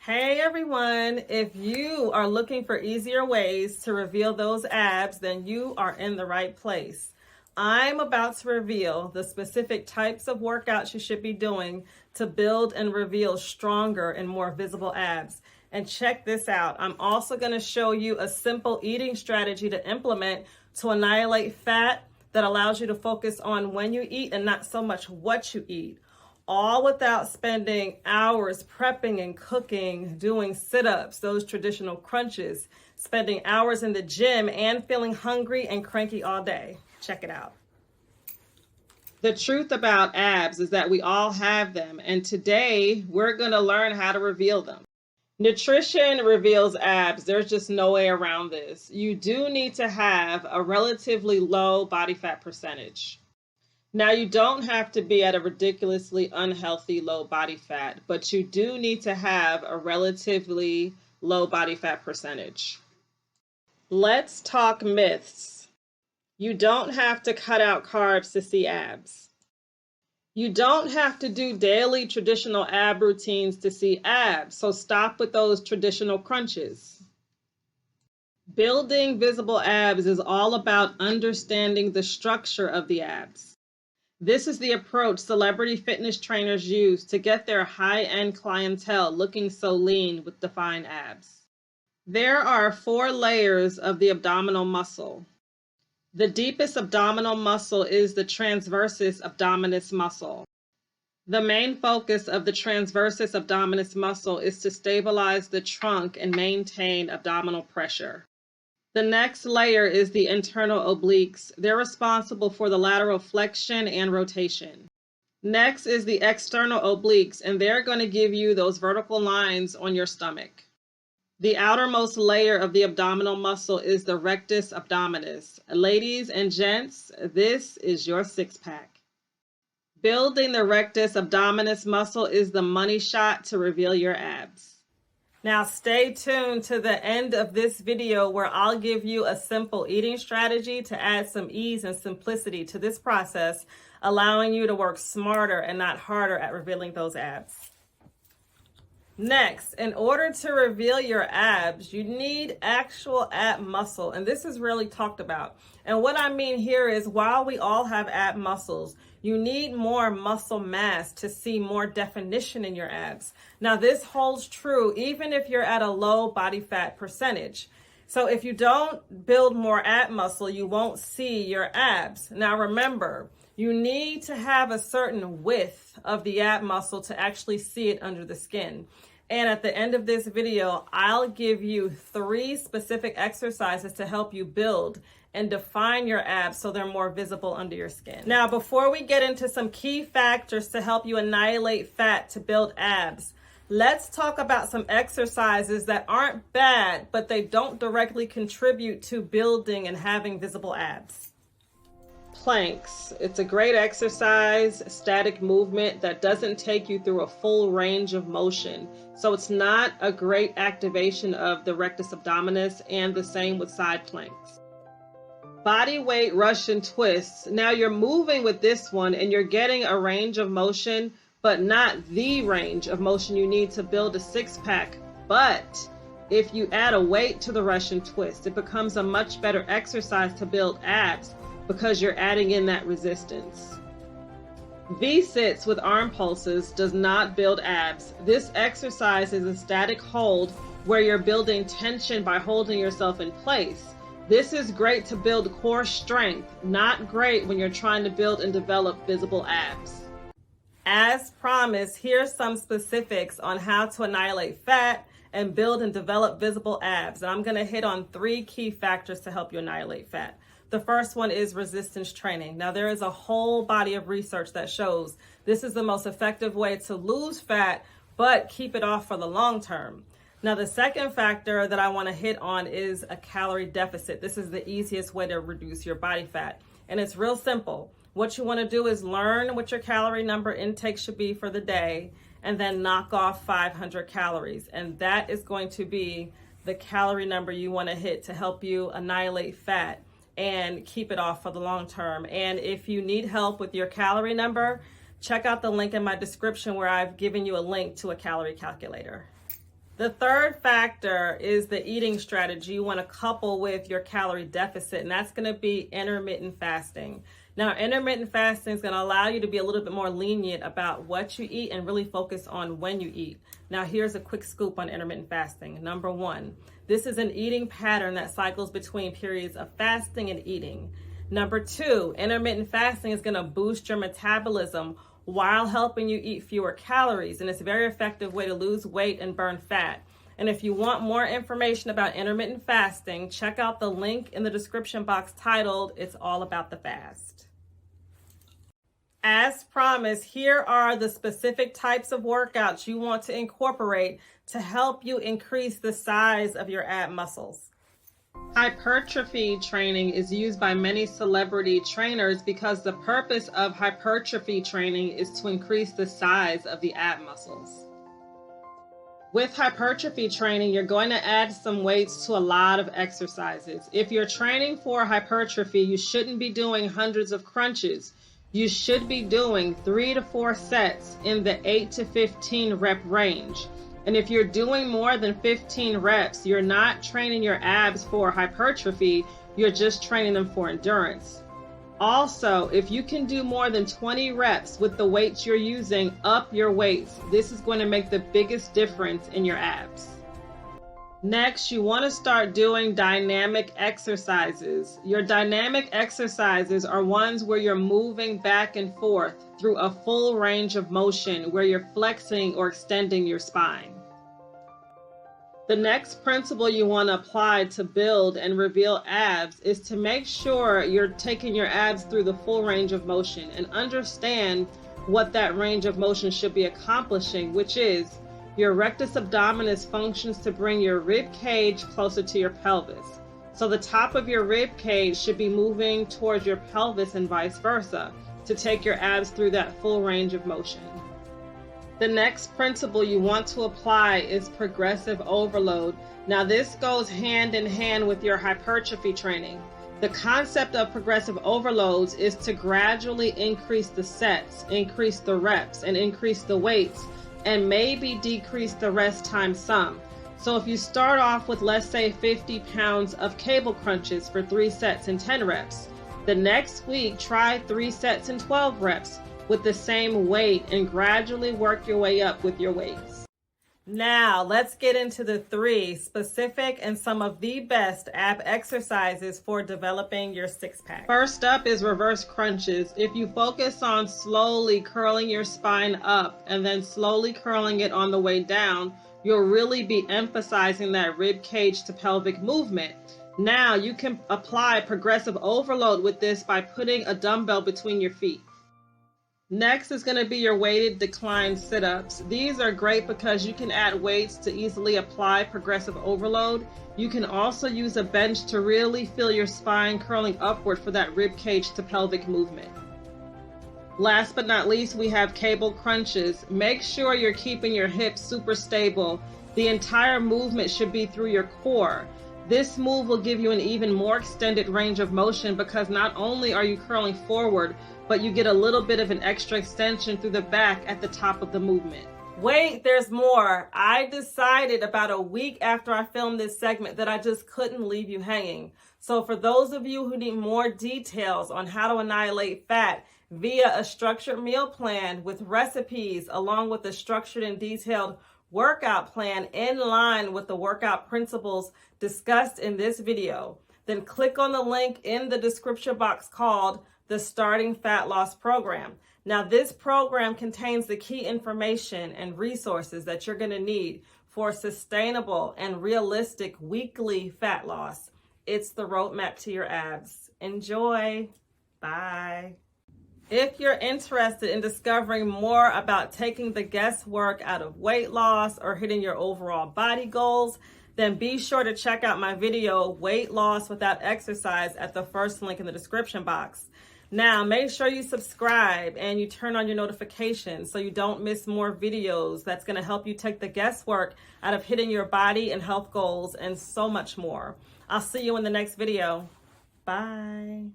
Hey everyone, if you are looking for easier ways to reveal those abs, then you are in the right place. I'm about to reveal the specific types of workouts you should be doing to build and reveal stronger and more visible abs. And check this out, I'm also going to show you a simple eating strategy to implement to annihilate fat that allows you to focus on when you eat and not so much what you eat. All without spending hours prepping and cooking, doing sit-ups, those traditional crunches, spending hours in the gym and feeling hungry and cranky all day. Check it out. The truth about abs is that we all have them, and today we're going to learn how to reveal them. Nutrition reveals abs. There's just no way around this. You do need to have a relatively low body fat percentage. Now, you don't have to be at a ridiculously unhealthy low body fat, but you do need to have a relatively low body fat percentage. Let's talk myths. You don't have to cut out carbs to see abs. You don't have to do daily traditional ab routines to see abs, so stop with those traditional crunches. Building visible abs is all about understanding the structure of the abs. This is the approach celebrity fitness trainers use to get their high-end clientele looking so lean with defined abs. There are 4 layers of the abdominal muscle. The deepest abdominal muscle is the transversus abdominis muscle. The main focus of the transversus abdominis muscle is to stabilize the trunk and maintain abdominal pressure. The next layer is the internal obliques. They're responsible for the lateral flexion and rotation. Next is the external obliques, and they're going to give you those vertical lines on your stomach. The outermost layer of the abdominal muscle is the rectus abdominis. Ladies and gents, this is your six-pack. Building the rectus abdominis muscle is the money shot to reveal your abs. Now stay tuned to the end of this video where I'll give you a simple eating strategy to add some ease and simplicity to this process, allowing you to work smarter and not harder at revealing those abs. Next, in order to reveal your abs, you need actual ab muscle, and this is really talked about. And what I mean here is while we all have ab muscles, you need more muscle mass to see more definition in your abs. Now, this holds true even if you're at a low body fat percentage. So if you don't build more ab muscle, you won't see your abs. Now, remember, you need to have a certain width of the ab muscle to actually see it under the skin. And at the end of this video, I'll give you 3 specific exercises to help you build and define your abs so they're more visible under your skin. Now, before we get into some key factors to help you annihilate fat to build abs, let's talk about some exercises that aren't bad, but they don't directly contribute to building and having visible abs. Planks. It's a great exercise, static movement that doesn't take you through a full range of motion. So it's not a great activation of the rectus abdominis, and the same with side planks. Body weight Russian twists. Now you're moving with this one and you're getting a range of motion, but not the range of motion you need to build a six-pack. But if you add a weight to the Russian twist, it becomes a much better exercise to build abs because you're adding in that resistance. V-sits with arm pulses does not build abs. This exercise is a static hold where you're building tension by holding yourself in place. This is great to build core strength, not great when you're trying to build and develop visible abs. As promised, here's some specifics on how to annihilate fat and build and develop visible abs. And I'm going to hit on 3 key factors to help you annihilate fat. The first one is resistance training. Now, there is a whole body of research that shows this is the most effective way to lose fat, but keep it off for the long term. Now, the second factor that I want to hit on is a calorie deficit. This is the easiest way to reduce your body fat. And it's real simple. What you want to do is learn what your calorie number intake should be for the day, and then knock off 500 calories. And that is going to be the calorie number you want to hit to help you annihilate fat and keep it off for the long term. And if you need help with your calorie number, check out the link in my description where I've given you a link to a calorie calculator. The third factor is the eating strategy you want to couple with your calorie deficit, and that's going to be intermittent fasting. Now, intermittent fasting is going to allow you to be a little bit more lenient about what you eat and really focus on when you eat. Now, here's a quick scoop on intermittent fasting. Number one, this is an eating pattern that cycles between periods of fasting and eating. Number two, intermittent fasting is going to boost your metabolism while helping you eat fewer calories, and it's a very effective way to lose weight and burn fat. And if you want more information about intermittent fasting, check out the link in the description box titled "It's All About the Fast." As promised, here are the specific types of workouts you want to incorporate to help you increase the size of your ab muscles. Hypertrophy training is used by many celebrity trainers because the purpose of hypertrophy training is to increase the size of the ab muscles. With hypertrophy training, you're going to add some weights to a lot of exercises. If you're training for hypertrophy, you shouldn't be doing hundreds of crunches. You should be doing 3 to 4 sets in the 8 to 15 rep range. And if you're doing more than 15 reps, you're not training your abs for hypertrophy, you're just training them for endurance. Also, if you can do more than 20 reps with the weights you're using, up your weights. This is going to make the biggest difference in your abs. Next, you want to start doing dynamic exercises. Your dynamic exercises are ones where you're moving back and forth through a full range of motion, where you're flexing or extending your spine. The next principle you want to apply to build and reveal abs is to make sure you're taking your abs through the full range of motion and understand what that range of motion should be accomplishing, which is your rectus abdominis functions to bring your rib cage closer to your pelvis. So the top of your rib cage should be moving towards your pelvis and vice versa to take your abs through that full range of motion. The next principle you want to apply is progressive overload. Now, this goes hand in hand with your hypertrophy training. The concept of progressive overloads is to gradually increase the sets, increase the reps, and increase the weights, and maybe decrease the rest time some. So if you start off with, let's say, 50 pounds of cable crunches for 3 sets and 10 reps, the next week try 3 sets and 12 reps with the same weight and gradually work your way up with your weights. Now, let's get into the 3 specific and some of the best ab exercises for developing your six-pack. First up is reverse crunches. If you focus on slowly curling your spine up and then slowly curling it on the way down, you'll really be emphasizing that rib cage to pelvic movement. Now, you can apply progressive overload with this by putting a dumbbell between your feet. Next is going to be your weighted decline sit-ups. These are great because you can add weights to easily apply progressive overload. You can also use a bench to really feel your spine curling upward for that rib cage to pelvic movement. Last but not least, we have cable crunches. Make sure you're keeping your hips super stable. The entire movement should be through your core. This move will give you an even more extended range of motion because not only are you curling forward, but you get a little bit of an extra extension through the back at the top of the movement. Wait, there's more. I decided about a week after I filmed this segment that I just couldn't leave you hanging. So for those of you who need more details on how to annihilate fat via a structured meal plan with recipes along with a structured and detailed workout plan in line with the workout principles discussed in this video, then click on the link in the description box called the Starting Fat Loss Program. Now, this program contains the key information and resources that you're going to need for sustainable and realistic weekly fat loss. It's the roadmap to your abs. Enjoy. Bye. If you're interested in discovering more about taking the guesswork out of weight loss or hitting your overall body goals, then be sure to check out my video, Weight Loss Without Exercise, at the first link in the description box. Now, make sure you subscribe and you turn on your notifications so you don't miss more videos. That's going to help you take the guesswork out of hitting your body and health goals and so much more. I'll see you in the next video. Bye.